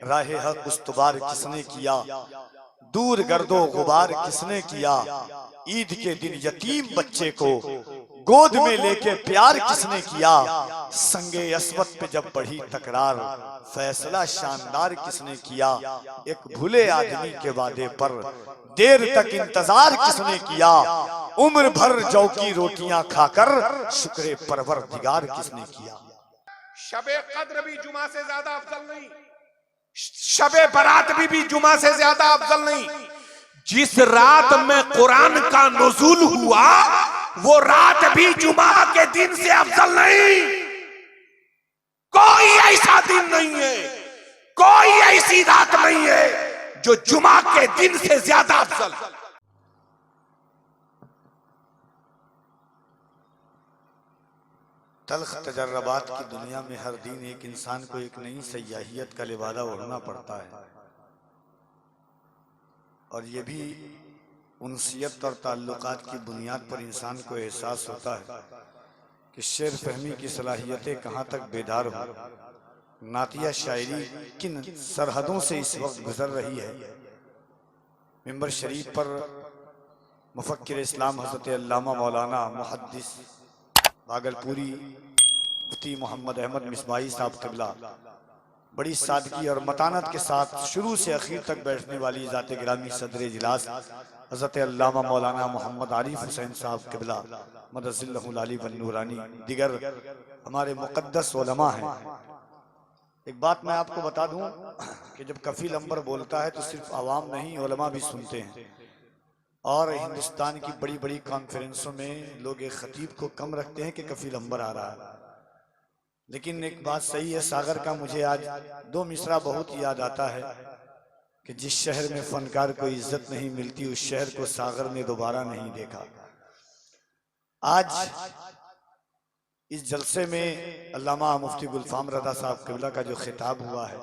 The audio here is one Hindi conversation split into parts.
राहे हक उस्तवार किसने किया, दूर गर्दो गुबार किसने किया, ईद के दिन यतीम बच्चे को गोद में लेके प्यार किसने किया, संगे अस्वत पे जब बढ़ी तकरार फैसला शानदार किसने किया, एक भूले आदमी के वादे पर देर तक इंतजार किसने किया, उम्र भर जौ की रोटियां खाकर शुक्र परवरदिगार किसने किया। शबे कद्र भी जुमा से ज्यादा अफजल नहीं, शबे बारात भी जुमा से ज्यादा अफजल नहीं। जिस रात में कुरान का नुज़ूल हुआ वो रात भी जुमा के दिन से अफजल नहीं। कोई ऐसा दिन नहीं है, कोई ऐसी रात नहीं है जो जुमा के दिन से ज्यादा अफजल। तल्ख तजर्रबात की दुनिया में हर दिन एक इंसान को एक नई सयाहियत का लिबादा ओढ़ना पड़ता है, और ये भी उनसियत और ताल्लुकात की बुनियाद पर इंसान को एहसास होता है कि शेर फहमी की सलाहियतें कहाँ तक बेदार हो, नातिया शायरी किन सरहदों से इस वक्त गुजर रही है। मिंबर शरीफ पर मुफक्किर इस्लाम हज़रत अल्लामा मौलाना मुहद्दिस भागलपुरी मुफ्ती मोहम्मद अहमद मिसबाही साहब क़िबला बड़ी सादगी और मतानत के साथ शुरू से आखिर तक बैठने वाली ज़ात गिरामी सदर इजलास हज़रत अल्लामा मौलाना मोहम्मद आरिफ हुसैन साहब क़िबला मदज़िल्लहुल आली वन नूरानी दिगर हमारे मुक़द्दस उलमा हैं। एक बात मैं आपको बता दूं कि जब कफ़ील अंबर बोलता है तो सिर्फ आवाम नहीं उलमा भी सुनते हैं, और हिंदुस्तान की बड़ी बड़ी कॉन्फ्रेंसों में लोग एक खतीब को कम रखते हैं कि कफ़ील अंबर आ रहा है। लेकिन एक बात सही है, सागर का मुझे आज दो मिसरा बहुत याद आता है कि जिस शहर में फनकार को इज्जत नहीं मिलती उस शहर को सागर ने दोबारा नहीं देखा। आज इस जलसे में अल्लामा मुफ्ती गुलफाम रज़ा साहब क़िबला का जो खिताब हुआ है,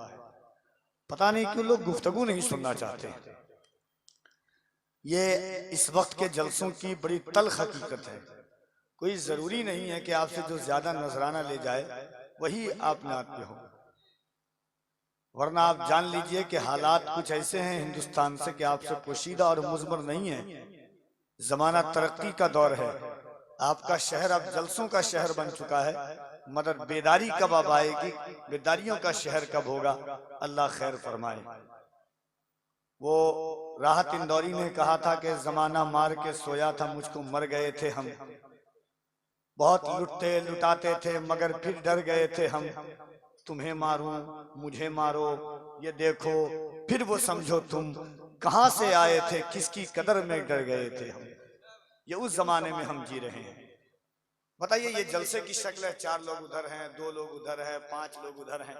पता नहीं क्यों लोग गुफ्तगू नहीं सुनना चाहते। ये इस वक्त के जलसों की बड़ी तल्ख हकीकत है। कोई जरूरी नहीं है कि आपसे जो ज्यादा नजराना ले जाए वही आप नात पे हो, वरना आप जान लीजिए कि हालात कुछ ऐसे हैं हिंदुस्तान से कि आपसे पोशीदा और मुज़मर नहीं है। जमाना तरक्की का दौर है, आपका शहर अब जलसों का शहर बन चुका है, मगर बेदारी कब अब आएगी, बेदारियों का शहर कब होगा, अल्लाह खैर फरमाए। वो राहत इंदौरी ने कहा था कि जमाना मार के सोया था मुझको मर गए थे हम, बहुत लुटते लुटाते थे मगर फिर डर गए थे हम, तुम्हें मारूं मुझे मारो ये देखो फिर वो समझो तुम कहां से आए थे किसकी कदर में डर गए थे हम। ये उस जमाने में हम जी रहे हैं। बताइए ये जलसे की शक्ल है, 4 लोग उधर हैं, 2 लोग उधर हैं, 5 लोग उधर हैं।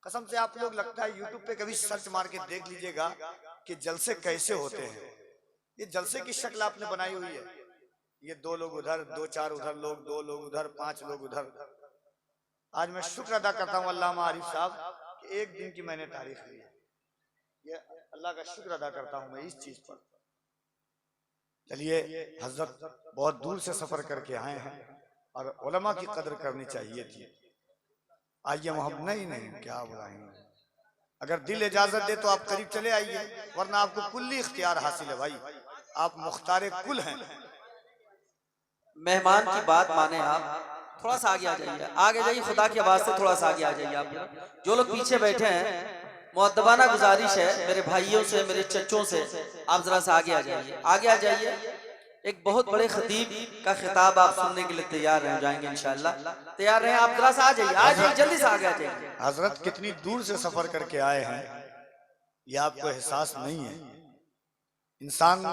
कसम से आप लोग लगता है यूट्यूब पे कभी सर्च मार के देख लीजिएगा कि जलसे कैसे होते हैं। ये जलसे की शक्ल आपने बनाई हुई है, ये 2 लोग उधर, 2-4 उधर लोग, 2 लोग उधर, 5 लोग उधर। आज मैं शुक्र अदा करता हूँ अल्लामा आरिफ साहब कि एक दिन की मैंने तारीख ली है। ये अल्लाह का शुक्र अदा करता हूँ मैं इस चीज पर। चलिए हजरत बहुत दूर से सफर करके आए हैं और उलमा की कदर करनी चाहिए थी। आइए हम नहीं क्या बुलाएंगे, अगर दिल इजाजत दे तो आप करीब चले आइए, वरना आपको कुल्ली इख्तियार हासिल है भाई, आप मुख्तार कुल हैं। मेहमान की बात माने आप, थोड़ा सा आगे आ जाइए, आगे जाइए, खुदा की आवाज से थोड़ा सा आगे आ जाइए। आप जो लोग पीछे बैठे हैं मुअद्दबाना गुजारिश है मेरे भाइयों से, मेरे चच्चों से, आप जरा सा आगे आ जाइए, आगे आ जाइए। एक बहुत बड़े खतीब का खिताब आप सुनने के लिए तैयार रह जाएंगे इंशाअल्लाह। तैयार रहे आप, जरा सा आ जाइए, आ जाइए, जल्दी से आगे आ जाइए। हजरत कितनी दूर से सफर करके आए हैं ये आपको एहसास नहीं है। इंसान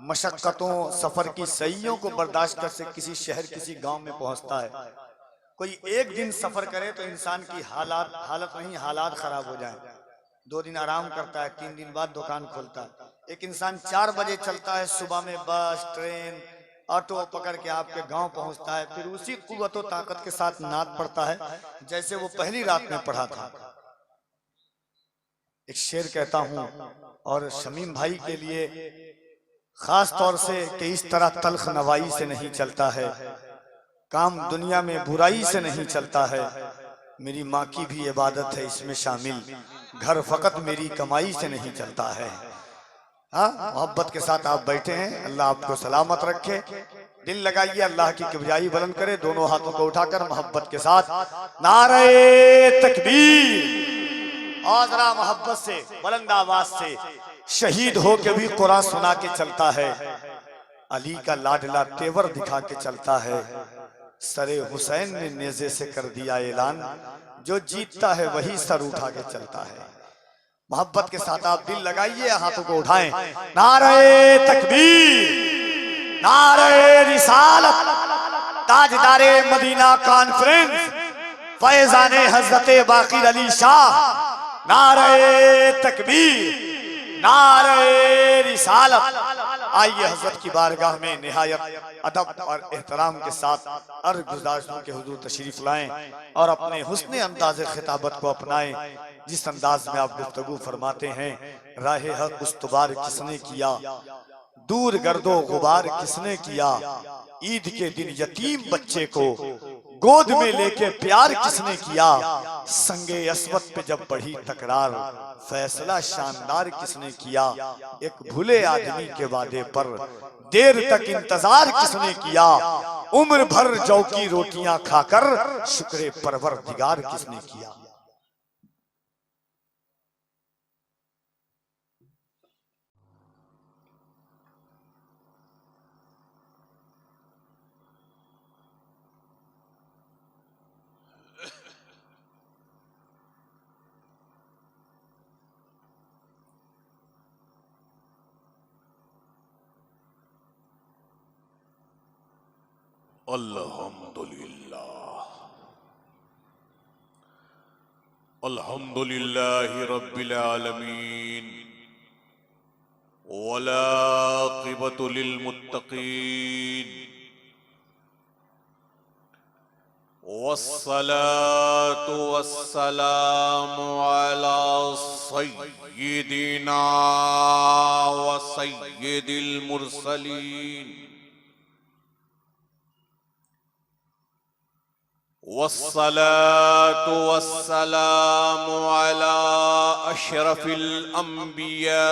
मशक्कतों सफर की सईयों को बर्दाश्त कर से किसी शहर किसी गांव में पहुंचता है। कोई एक दिन सफर करे तो इंसान की हालात खराब हो जाए। 2 दिन आराम करता है, 3 दिन बाद दुकान खोलता है। एक इंसान 4 बजे चलता है सुबह में, बस ट्रेन ऑटो पकड़ के आपके गांव पहुंचता है, फिर उसी कुव्वत और ताकत के साथ नाद पढ़ता है जैसे वो पहली रात में पढ़ा था। एक शेर कहता हूं और शमीम भाई के लिए खास तौर से कि इस तरह तल्ख नवाई से नहीं चलता है, काम दुनिया में बुराई से नहीं चलता है, मेरी माँ की भी इबादत है इसमें शामिल, घर फकत मेरी कमाई से नहीं चलता है। हाँ, मोहब्बत के साथ आप बैठे हैं, अल्लाह आपको सलामत रखे। दिल लगाइए, अल्लाह की किबरियाई बुलंद करे। दोनों हाथों को उठाकर मोहब्बत के साथ नारे तकबीर, और जरा मोहब्बत से बुलंद आवाज से, शहीद हो के भी कुरान सुना के चलता है, अली का लाडला तेवर दिखा के चलता है। सरे हुसैन ने नेज़े से कर दिया ऐलान, जो जीतता है वही सर उठा के चलता है। मोहब्बत के साथ आप दिल लगाइए, हाथों को उठाएं। नारे तकबीर, नारे रिसालत, ताजदारे मदीना कॉन्फ्रेंस, फैजाने हजरत बाकिर अली शाह। नारे तकबीर, नारे रिसालत। आइए हजरत की बारगाह में निहायत अदब और एहतराम के साथ अर्ज़ गुज़ारिशों के हुजूर तशरीफ लाएं और अपने हुस्ने अंदाज़े खिताबत को अपनाएं, जिस अंदाज में आप गुफ्तगू फरमाते हैं। राहे हक उस्तवार किसने किया, दूर गर्दो गुबार किसने किया, ईद के दिन यतीम बच्चे को गोद में लेके प्यार किसने किया, संगे अस्वद पे जब बढ़ी तकरार फैसला शानदार किसने किया, एक भूले आदमी के वादे पर देर तक इंतजार किसने किया, उम्र भर जौ की रोटियां खाकर शुक्र परवरदिगार किसने किया। अल्हम्दुलिल्लाह, अल्हम्दुलिल्लाहि रब्बिल आलमीन, वला आक़िबतु लिल मुत्तक़ीन, वस्सलातु वस्सलामु अला सय्यिदिना व सय्यिदिल मुरसलीन, वस्सलातु वस्सलामु अला अशरफिल अंबिया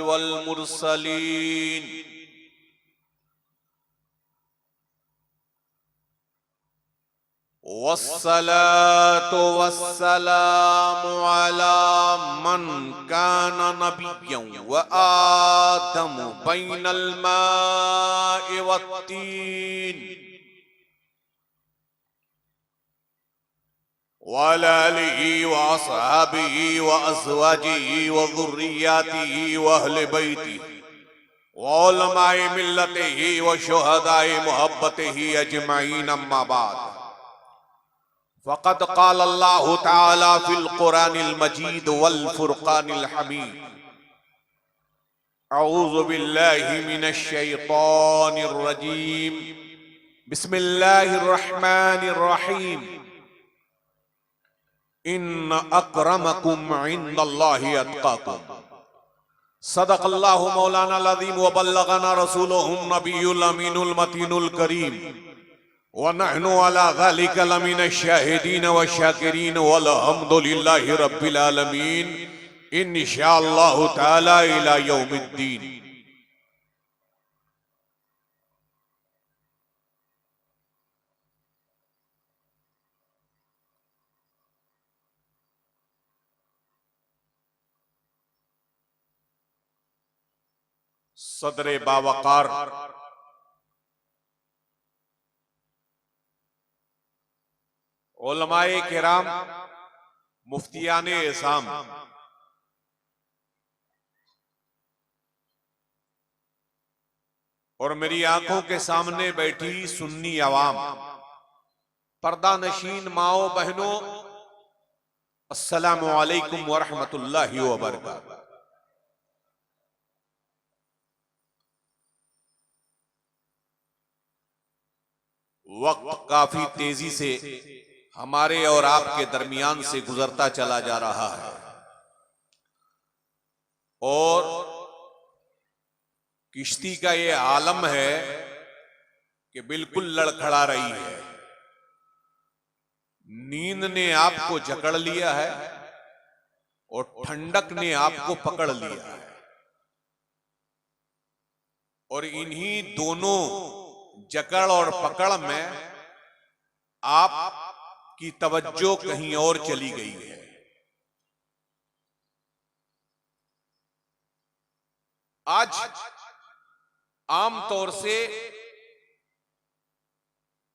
वल मुरसलीन, वस्सलातु वस्सलामु अला मन काना नबिय्यन व आदम बैनल माइ वत्तीन, वअला आलिहि व अस्हाबिहि व अज़वाजिहि व ज़ुर्रिय्यातिहि व अहले बैतिहि व उलमाए मिल्लतिहि व शुहदाए मुहब्बतिहि अजमईन, अम्मा बाद। फ़क़द क़ाल अल्लाहु तआला फ़िल क़ुरानिल मजीद वल फ़ुरक़ानिल हमीद, अऊज़ु बिल्लाहि मिनश शैतानिर रजीम, बिस्मिल्लाहिर रहमानिर रहीम, इन्न अक्रमकुम इंदल्लाहि अत्क़ाकुम, सदक़ल्लाहु मौलाना अज़ीम व बल्लगना रसूलुहुन नबियुल अमीनुल मतीनुल करीम, व नहनु अला ज़ालिका लमिनश शाहिदीन व शाकिरीन वल्हम्दुलिल्लाहि रब्बिल आलमीन, इंशाअल्लाहु तआला इला यौमिद्दीन। सदरे बावकार उलमाए किराम, मुफ्तियाने इस्लाम, और मेरी आंखों के सामने बैठी सुन्नी अवाम, पर्दा नशीन माओ बहनों, अस्सलामु अलैकुम व रहमतुल्लाहि व बरकातुहू। वक्त काफी तेजी से हमारे और आपके दरमियान से गुजरता चला जा रहा है और किश्ती का ये आलम है कि बिल्कुल लड़खड़ा रही है। नींद ने आपको जकड़ लिया है और ठंडक ने आपको पकड़ लिया है, और इन्हीं दोनों जकड़ और पकड़ में आपकी तवज्जो कहीं और चली गई है। आज आमतौर से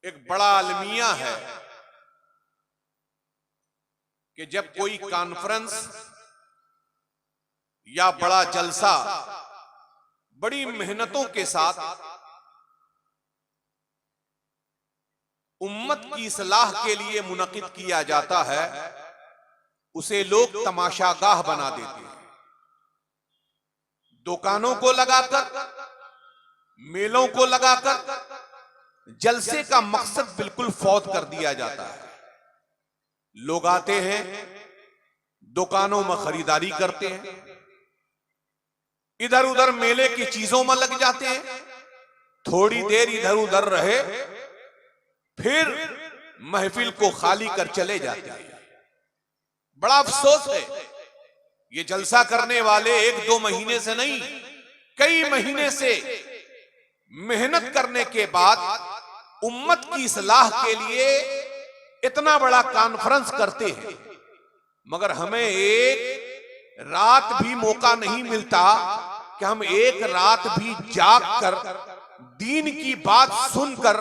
एक बड़ा अलमिया है कि जब कोई कॉन्फ्रेंस या बड़ा जलसा बड़ी मेहनतों के साथ उम्मत की इस्लाह के लिए मुनक़िद किया जाता है, उसे लोग तमाशागाह बना देते हैं। दुकानों को लगाकर, मेलों को लगाकर जलसे का मकसद बिल्कुल फौत कर दिया जाता है। लोग आते हैं, दुकानों में खरीदारी करते हैं, इधर उधर मेले की चीजों में लग जाते हैं, थोड़ी देर इधर उधर रहे, फिर महफिल को खाली कर चले जाते हैं। बड़ा अफसोस है, ये जलसा करने वाले 1-2 महीने से नहीं, कई महीने से मेहनत करने के बाद उम्मत की इस्लाह के लिए इतना बड़ा कॉन्फ्रेंस करते हैं, मगर हमें एक रात भी मौका नहीं मिलता कि हम एक रात भी जाग कर दीन की बात सुनकर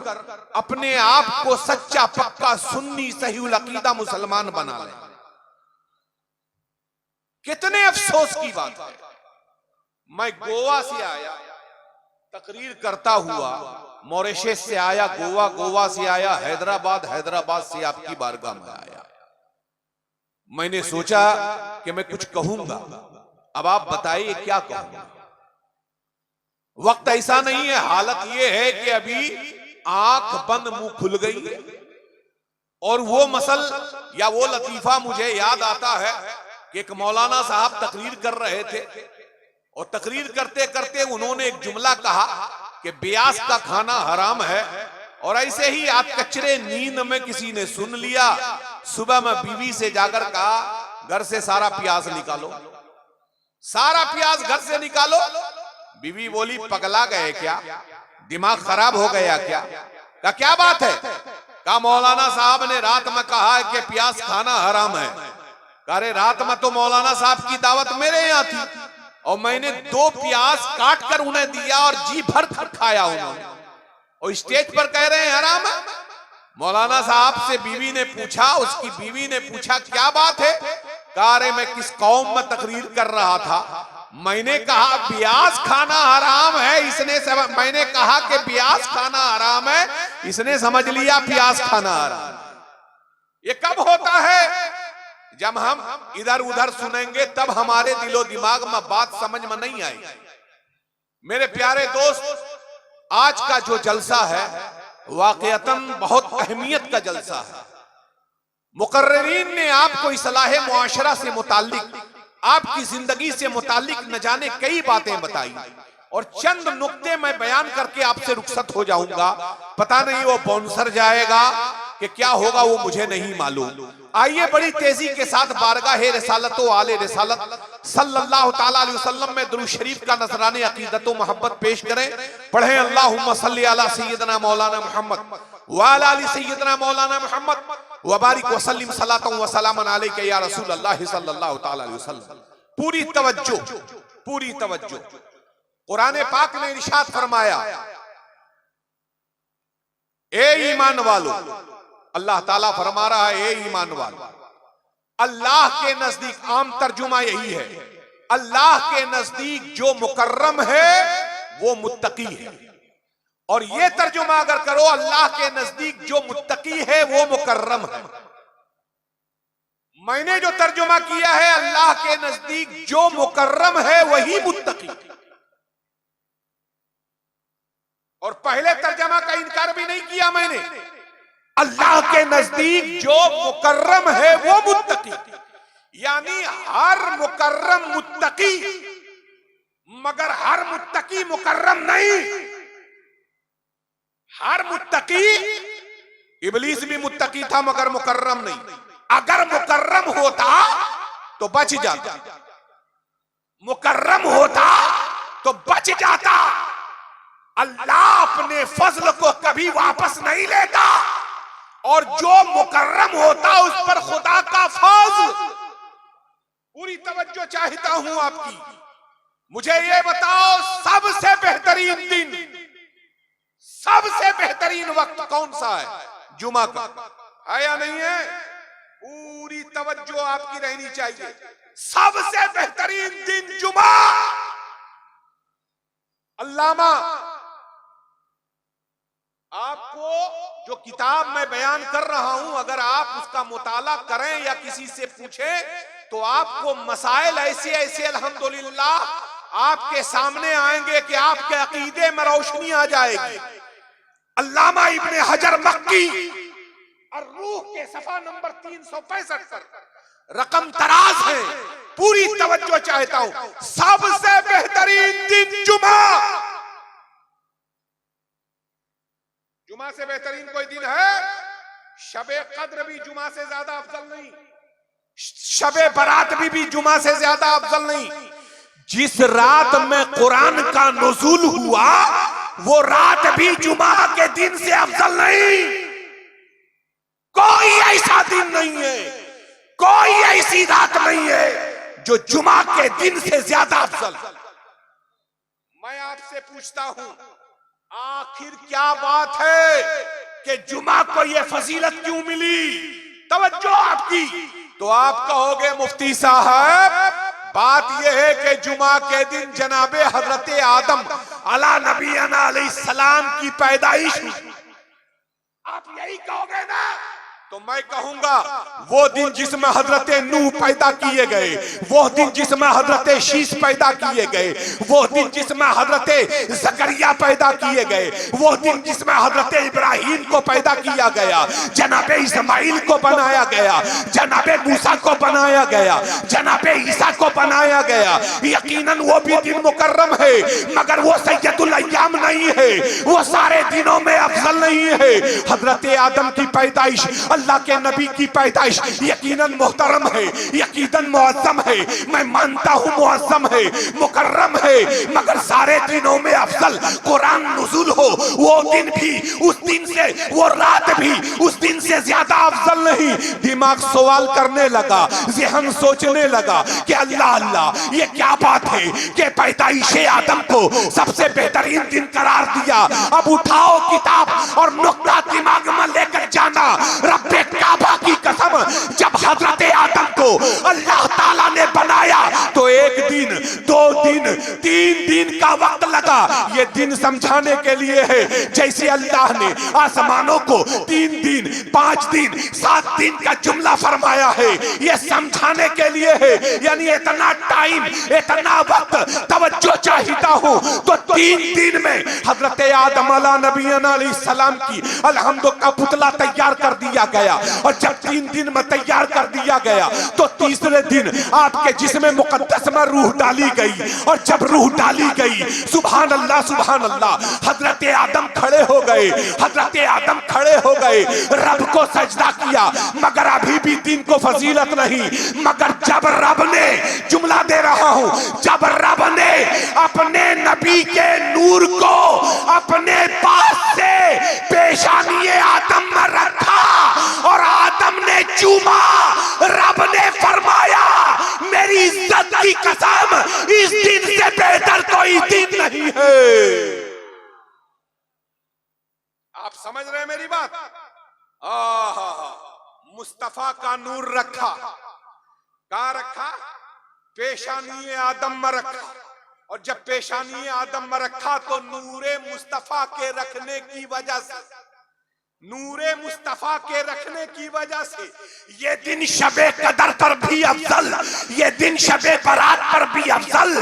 अपने आप को सच्चा पक्का सुन्नी सहीउल अकीदा मुसलमान बना लें। कितने अफसोस की बात है। मैं गोवा से आया, तकरीर करता हुआ, मॉरिशस से आया, गोवा से आया, हैदराबाद से आपकी बारगाह में आया। मैंने सोचा कि मैं कुछ कहूंगा, अब आप बताइए क्या कहूंगा। वक्त ऐसा नहीं है, हालत यह है कि अभी आंख बंद मुंह खुल गई है। और वो मसल या वो लतीफा मुझे याद आता है कि एक मौलाना साहब तकरीर कर रहे थे, और तकरीर करते करते उन्होंने एक जुमला कहा कि ब्यास का खाना हराम है, और ऐसे ही आप कचरे नींद में किसी ने सुन लिया। सुबह में बीवी से जाकर कहा घर से सारा प्याज निकालो, सारा प्याज घर से निकालो। बीवी बोली पगला गए क्या, दिमाग खराब हो गया क्या? का क्या बात है? कहा मौलाना साहब ने रात में कहा है कि प्याज खाना हराम है। अरे रात में तो मौलाना साहब की दावत मेरे यहाँ थी, और मैंने 2 प्याज काट कर उन्हें दिया और जी भर खाया उन्होंने, और स्टेज पर कह रहे हैं हराम है। मौलाना साहब से बीवी ने पूछा, उसकी बीवी ने पूछा क्या बात है? कहा रे मैं किस कौम में तकरीर कर रहा था, मैंने कहा प्याज खाना हराम है, मैंने कहा कि प्याज खाना हराम है, इसने समझ लिया प्याज खाना हराम। ये कब होता है? जब हम इधर उधर सुनेंगे तब हमारे दिलो दिमाग में बात समझ में नहीं आएगी। मेरे प्यारे दोस्त, आज का जो जलसा है वाकईतन बहुत अहमियत का जलसा है। मुकर्रिरीन ने आपको इस्लाह मुआशरा से मुताल्लिक, आपकी जिंदगी से मुताल्लिक न जाने कई बातें बताई, और चंद नुक्ते मैं बयान करके आपसे रुखसत हो जाऊंगा। पता नहीं वो बाउंसर जाएगा कि क्या होगा, वो मुझे नहीं मालूम। आइए बड़ी तेजी के साथ बारगाह रिसालत व आले रिसालत सल्लल्लाहु ताला अलैहि वसल्लम में दुरूद शरीफ का नजराने अकीदत व मोहब्बत पेश करें। पढ़ें अल्लाहुम्मा सल्ली अला सय्यदना मौलाना मुहम्मद व अला आलि सय्यदना मौलाना मुहम्मद व बारिक व सल्लिम सलातन व सलामन अलैका या रसूल अल्लाह सल्लल्लाहु ताला अलैहि वसल्लम। पूरी तवज्जो, पूरी तवज्जो। कुरान पाक ने इरशाद फरमाया, ए ईमान वालो, अल्लाह ताला फरमा रहा है ए ईमान वालो। अल्लाह के नजदीक आम तर्जुमा यही है, अल्लाह के नजदीक जो मुकर्रम है वो मुत्तकी है। और ये तर्जुमा अगर करो, अल्लाह के नजदीक जो मुत्तकी है वो मुकर्रम है। मैंने जो तर्जुमा किया है, अल्लाह के नजदीक जो मुकर्रम है वही मुत्तकी। और पहले तर्जुमा का इनकार भी नहीं किया मैंने। अल्लाह के नजदीक जो मुकर्रम है वो मुत्तकी, यानी हर मुकर्रम मुत्तकी, मगर हर मुत्तकी मुकर्रम नहीं। हर मुत्तकी, इबलीस भी मुत्तकी था मगर मुकर्रम नहीं। अगर मुकर्रम होता तो बच जाता, मुकर्रम होता तो बच जाता। अल्लाह अपने फजल को कभी वापस नहीं लेता, और जो मुकर्रम होता उस पर खुदा का फजल। पूरी तवज्जो चाहता हूं आपकी। मुझे ये बताओ, सबसे बेहतरीन दिन, सबसे बेहतरीन वक्त कौन सा है? जुमा का है या नहीं है? पूरी तवज्जो आपकी रहनी चाहिए। सबसे बेहतरीन दिन जुमा। अल्लामा, आपको जो किताब मैं बयान कर रहा हूं, अगर आप उसका मुताला करें या किसी से पूछें तो आपको मसाइल ऐसे ऐसे अल्हम्दुलिल्लाह आपके सामने आएंगे कि आपके अकीदे में रोशनी आ जाएगी। अल्लामा इब्ने हजर मक्की और रूह के सफा नंबर 365 पर रकम तराज है। पूरी तवज्जो चाहता हूं। सबसे बेहतरीन दिन जुमा। जुमा से बेहतरीन कोई दिन है? शबे कद्र भी जुमा से ज्यादा अफजल नहीं, शबे बरात भी जुमा से ज्यादा अफजल नहीं। जिस रात में कुरान का नुज़ूल हुआ वो रात भी जुमा के दिन से अफजल नहीं। कोई ऐसा दिन नहीं है, कोई ऐसी रात नहीं है जो जुमा के दिन से ज्यादा अफजल। मैं आपसे पूछता हूं, आखिर क्या बात है कि जुमा को यह फजीलत क्यों मिली? तवज्जो आपकी। तो आप कहोगे मुफ्ती साहब, बात यह है कि जुमा के दिन जनाबे हजरत आदम अला नबीना अलैहिस्सलाम की पैदाइश हुई। आप यही कहोगे ना? तो मैं कहूंगा वो दिन जिसमें हजरत नूह पैदा किए गए, वो दिन जिसमें हजरत शीश पैदा किए गए, वो दिन जिसमें हजरत जकरिया पैदा किए गए, वो दिन जिसमें हजरत इब्राहिम को पैदा किया गया, जनाबे इस्माइल को बनाया गया, जनाबे मूसा को बनाया गया, जनाबे ईसा को बनाया गया। यकीनन वो भी दिन मुकर्रम है, मगर वो सैयदुल अय्याम नहीं है, वो सारे दिनों में अफजल नहीं है। हजरत आदम की पैदाइश, अल्लाह के नबी की पैदाइश यकीनन मोहतरम है, यकीनन मुअज़्ज़म है। मैं मानता हूँ मुअज़्ज़म है, मुकर्रम है, मगर सारे दिनों में अफजल कुरान नुज़ूल हो, वो दिन भी उस दिन से, वो रात भी उस दिन से ज्यादा अफजल नहीं। दिमाग सवाल करने लगा, ज़हन सोचने लगा कि अल्लाह अल्लाह ये क्या बात है कि पैदाइश आदम को सबसे बेहतरीन दिन करार दिया। अब उठाओ किताब और नुक्ता दिमाग में लेकर जाना। रब्बे काबा की कसम, जब हजरत आदम को अल्लाह ताला ने बनाया तो एक दिन, 2 दिन, 3 दिन का वक्त लगा। ये दिन समझाने के लिए है जैसे अल्लाह ने आसमानों को 3 दिन, 5 दिन, 7 दिन का जुमला फरमाया है, ये समझाने के लिए है। यानी इतना टाइम, इतना वक्त तवज्जो चाहता हूँ। तो 3 दिन में हजरत आदम अला नबीना अलैहिस्सलाम की अलहम्दु का पुतला तैयार कर दिया गया। और जब 3 दिन में तैयार कर दिया गया तो तीसरे दिन आपके जिस्म मुकद्दस में रूह डाली गई। और जब रूह डाली गई, सुभान अल्लाह सुभान अल्लाह, हजरत आदम खड़े हो गए, हजरत आदम खड़े हो गए, रब को सजदा किया। मगर अभी भी दिन को फजीलत नहीं, मगर जब रब ने, जुमला दे रहा हूं, जब रब ने अपने नबी के नूर को अपने पास से पेशानी आदम में रखा और आदम ने चूमा, रब ने फरमाया मेरी इज्जत की कसम, इस दिन से बेहतर कोई दिन नहीं है। आप समझ रहे हैं मेरी बात? मुस्तफा का नूर रखा, कहां रखा? पेशानी आदम में रखा। और जब पेशानी आदम में रखा तो नूरे मुस्तफा के रखने की वजह से, नूरे मुस्तफा के रखने की वजह से ये दिन शबे कदर पर भी अफजल, ये दिन शबे बरात पर भी अफजल,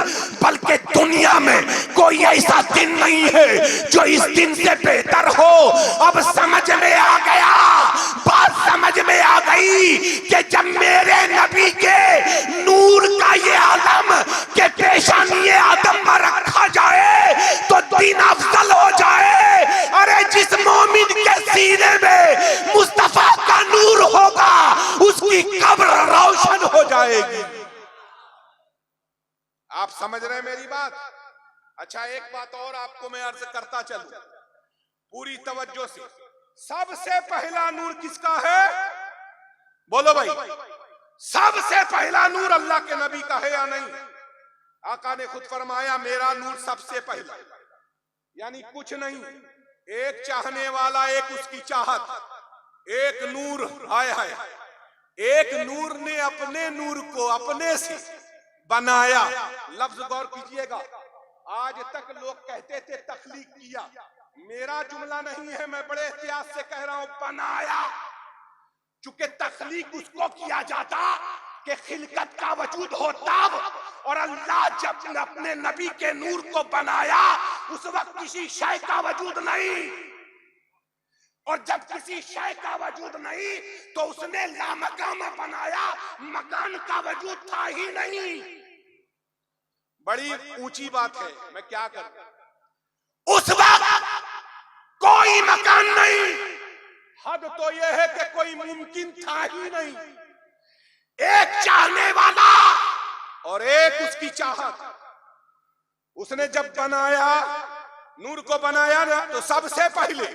बल्कि दुनिया में कोई ऐसा दिन नहीं है जो इस दिन से बेहतर हो। अब समझ में आ गया, बात समझ में आ गई कि जब मेरे नबी के नूर का ये आलम के पेशानी आदम में रखा जाए तो दिन अफजल हो जाए। अरे जिस मोमिन के सीने में मुस्तफा का नूर होगा उसकी कब्र रोशन हो जाएगी। आप समझ रहे हैं मेरी बात? अच्छा, एक बात और आपको मैं अर्ज करता चलूं पूरी तवज्जो से। सबसे पहला नूर किसका है? बोलो भाई, सबसे पहला नूर अल्लाह के नबी का है या नहीं? आका ने खुद फरमाया मेरा नूर सबसे पहला, यानी कुछ नहीं, एक चाहने वाला, एक उसकी चाहत, एक नूर। हाय हाय, एक नूर ने अपने नूर को अपने से बनाया। लफ्ज गौर कीजिएगा, आज तक लोग कहते थे तख्लीक किया, मेरा जुमला नहीं है, मैं बड़े एहतियात से कह रहा हूं, बनाया। चूंकि तख्लीक उसको किया जाता कि खिलकत का वजूद हो तब, और अल्लाह जब अपने नबी के नूर को बनाया उस वक्त किसी शय का वजूद नहीं, और जब किसी शय का वजूद नहीं तो उसने लामकामा बनाया, मकान का वजूद था ही नहीं। बड़ी ऊंची बात है, मैं क्या करूं? उस वक्त कोई मकान नहीं, हद तो यह है कि कोई मुमकिन था ही नहीं। एक चाहने वाला और एक उसकी चाहत। उसने जब बनाया, नूर को बनाया ना, तो सबसे पहले,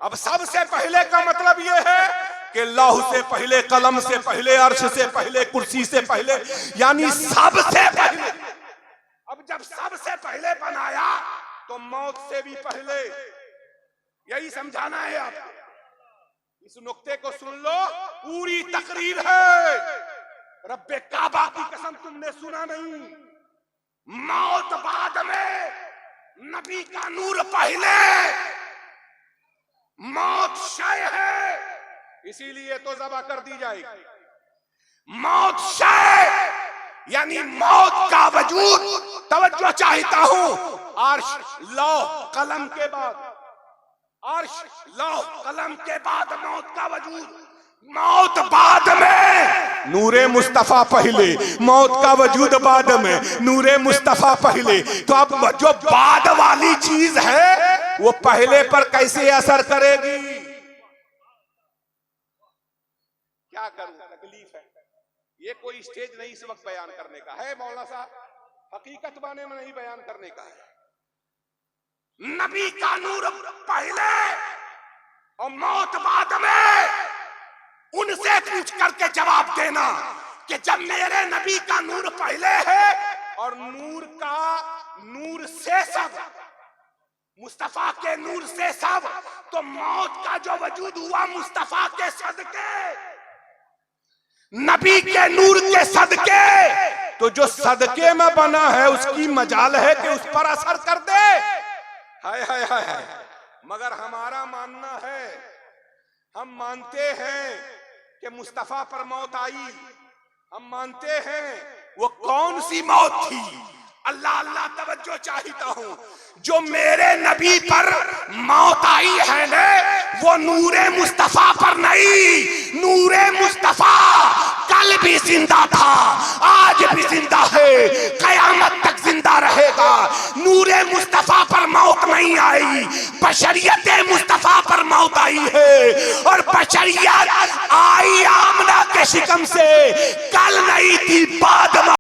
अब सबसे पहले का मतलब यह है कि लौह से पहले, कलम से पहले, अर्श से पहले, कुर्सी से पहले, यानी सबसे पहले। अब जब सबसे पहले बनाया तो मौत से भी पहले। यही समझाना है आपको। इस नुक्ते को सुन लो, पूरी तकरीर है। रब्बे काबा की कसम, तुमने सुना नहीं? मौत बाद में, नबी का नूर पहले। मौत शय है, इसीलिए तो ज़बा कर दी जाएगी। मौत शय यानी मौत का वजूद। तवज्जो चाहता हूं, अर्श लौह कलम के बाद, अर्श लौह कलम के बाद मौत का वजूद। मौत बाद में, नूरे मुस्तफा पहले, मौत का वजूद बाद में, नूरे मुस्तफा पहले। तो अब जो बाद वाली चीज है वो पहले पर कैसे असर करेगी? क्या करूं, तकलीफ है। ये कोई स्टेज नहीं इस वक्त बयान करने का है मौलाना साहब, हकीकत बाने में नहीं बयान करने का है। नबी का नूर पहले और मौत बाद में। उनसे पूछ करके जवाब देना कि जब मेरे नबी का नूर पहले है और नूर से सब, मुस्तफा के नूर से सब, तो मौत का जो वजूद हुआ मुस्तफा के सदके, नबी के नूर के सदके। तो जो सदके में बना है उसकी मजाल है कि उस पर असर कर दे। हाय हाय हाय हाय। मगर हमारा मानना है, हम मानते हैं कि मुस्तफा पर मौत आई। हम मानते हैं वो कौन सी मौत थी? अल्लाह अल्लाह, तवज्जो चाहता हूं। जो मेरे नबी पर मौत आई है ना, वो नूरे मुस्तफा पर नहीं। नूरे मुस्तफा कल भी जिंदा था, आज भी जिंदा है, कयामत तक जिंदा रहेगा। नूरे मुस्तफा पर मौत नहीं आई, बशरियत मुस्तफा पर मौत आई है। और बशरियत आई आमना के शिकम से, कल नहीं थी, बाद में